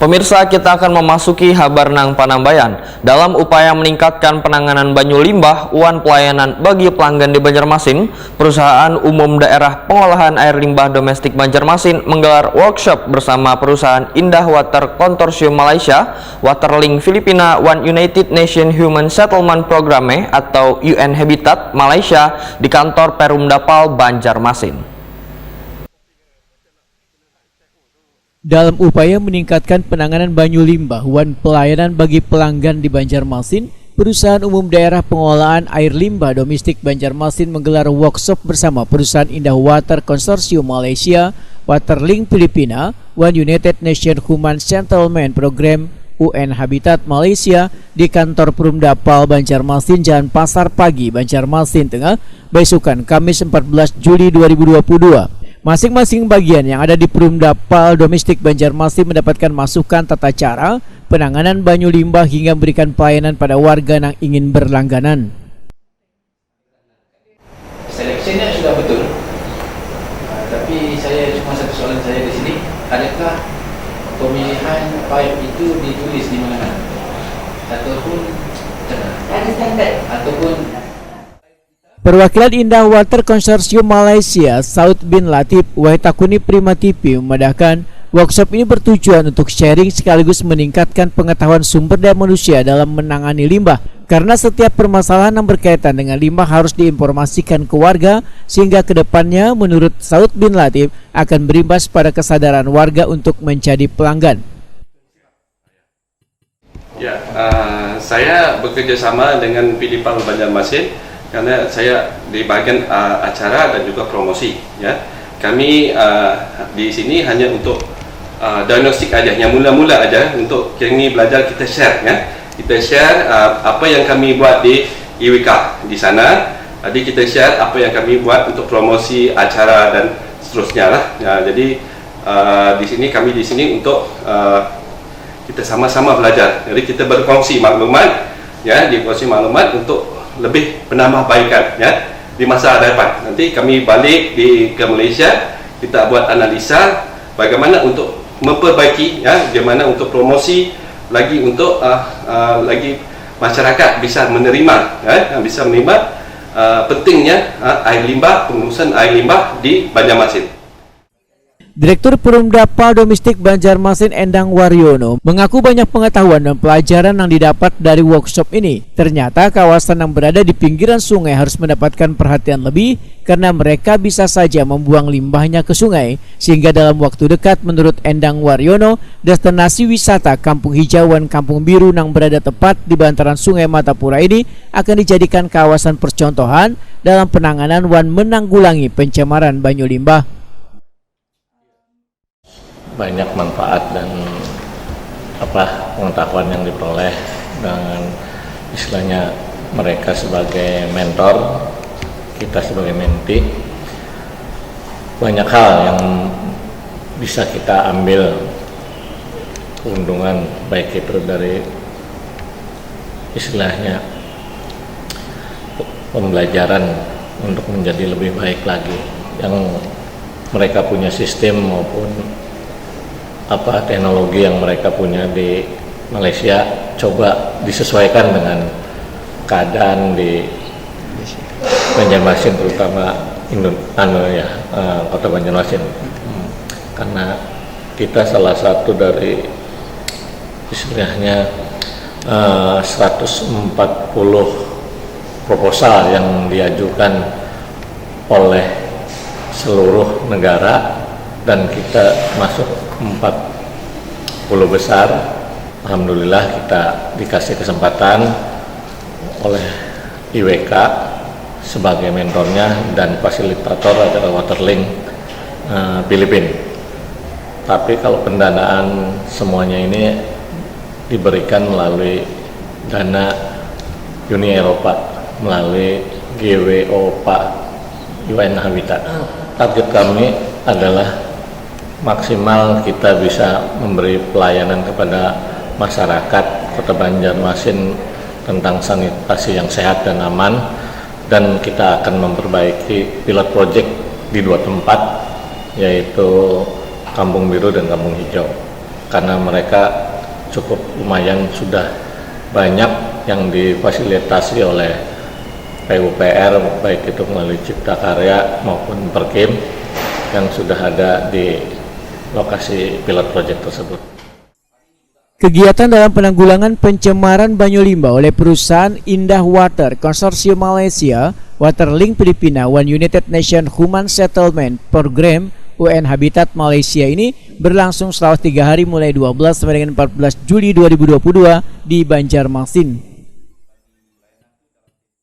Pemirsa, kita akan memasuki Habarnang Panambayan. Dalam upaya meningkatkan penanganan banyu limbah, wan pelayanan bagi pelanggan di Banjarmasin, Perusahaan Umum Daerah Pengolahan Air Limbah Domestik Banjarmasin menggelar workshop bersama perusahaan Indah Water Consortium Malaysia, Waterlink Filipina, One United Nations Human Settlement Programme atau UN Habitat Malaysia di kantor Perumdapal Banjarmasin. Dalam upaya meningkatkan penanganan banyu limbah wan pelayanan bagi pelanggan di Banjarmasin, Perusahaan Umum Daerah Pengolahan Air Limbah Domestik Banjarmasin menggelar workshop bersama Perusahaan Indah Water Consortium Malaysia, Waterlink Filipina, One United Nations Human Settlement Programme UN Habitat Malaysia di kantor Perumdapal Banjarmasin, Jalan Pasar Pagi, Banjarmasin Tengah, besokan Kamis 14 Juli 2022. Masing-masing bagian yang ada di Perumdapal Domestik Banjarmasin mendapatkan masukan tata cara penanganan banyu limbah hingga memberikan pelayanan pada warga yang ingin berlangganan. Seleksinya sudah betul, tapi saya cuma satu soalan saya di sini, adakah pemilihan pipe itu ditulis di mana-mana ataupun ada standar ataupun Perwakilan Indah Water Consortium Malaysia, Saud bin Latif Waitakuni Prima TV memandahkan workshop ini bertujuan untuk sharing sekaligus meningkatkan pengetahuan sumber daya manusia dalam menangani limbah, karena setiap permasalahan yang berkaitan dengan limbah harus diinformasikan ke warga, sehingga kedepannya menurut Saud bin Latif akan berimbas pada kesadaran warga untuk menjadi pelanggan. Ya, saya bekerja sama dengan Filipal Banjarmasin karena saya di bagian acara dan juga promosi. Ya, kami di sini hanya untuk diagnostik aja, yang mula-mula aja untuk kami belajar, kita share ya, kita share apa yang kami buat di IWK di sana. Jadi kita share apa yang kami buat untuk promosi acara dan seterusnya lah. Ya, jadi di sini kami di sini untuk kita sama-sama belajar. Jadi kita berkongsi maklumat, ya, dikongsi maklumat untuk lebih penambahbaikan ya di masa depan. Nanti kami balik ke Malaysia, kita buat analisa bagaimana untuk memperbaiki ya, bagaimana untuk promosi lagi untuk lagi masyarakat bisa menerima ya, bisa menerima pentingnya air limbah, pengurusan air limbah di Banjarmasin. Direktur Perumdapal Domestik Banjarmasin Endang Waryono mengaku banyak pengetahuan dan pelajaran yang didapat dari workshop ini. Ternyata kawasan yang berada di pinggiran sungai harus mendapatkan perhatian lebih karena mereka bisa saja membuang limbahnya ke sungai, sehingga dalam waktu dekat menurut Endang Waryono, destinasi wisata Kampung Hijauan Kampung Biru yang berada tepat di bantaran Sungai Matapura ini akan dijadikan kawasan percontohan dalam penanganan wan menanggulangi pencemaran banyu limbah. Banyak manfaat dan pengetahuan yang diperoleh dengan istilahnya mereka sebagai mentor, kita sebagai menti. Banyak hal yang bisa kita ambil keuntungan, baik itu dari istilahnya pembelajaran untuk menjadi lebih baik lagi, yang mereka punya sistem maupun teknologi yang mereka punya di Malaysia coba disesuaikan dengan keadaan di Banjarmasin, terutama Kota Banjarmasin. Karena kita salah satu dari istilahnya 140 proposal yang diajukan oleh seluruh negara, dan kita masuk 40 besar. Alhamdulillah kita dikasih kesempatan oleh IWK sebagai mentornya, dan fasilitator adalah Waterlink Filipina. Tapi kalau pendanaan semuanya ini diberikan melalui dana Uni Eropa, melalui GWOPA, UN Habitat. Target kami adalah maksimal kita bisa memberi pelayanan kepada masyarakat Kota Banjarmasin tentang sanitasi yang sehat dan aman, dan kita akan memperbaiki pilot project di 2 tempat, yaitu Kampung Biru dan Kampung Hijau. karena mereka cukup lumayan sudah banyak yang difasilitasi oleh PUPR, baik itu melalui Cipta Karya maupun Perkim yang sudah ada di lokasi pilot project tersebut. Kegiatan dalam penanggulangan pencemaran banyu limbah oleh perusahaan Indah Water, Konsorsium Malaysia, Waterlink Filipina, One United Nations Human Settlement Program, UN Habitat Malaysia ini berlangsung selama 3 hari mulai 12 sampai dengan 14 Juli 2022 di Banjarmasin.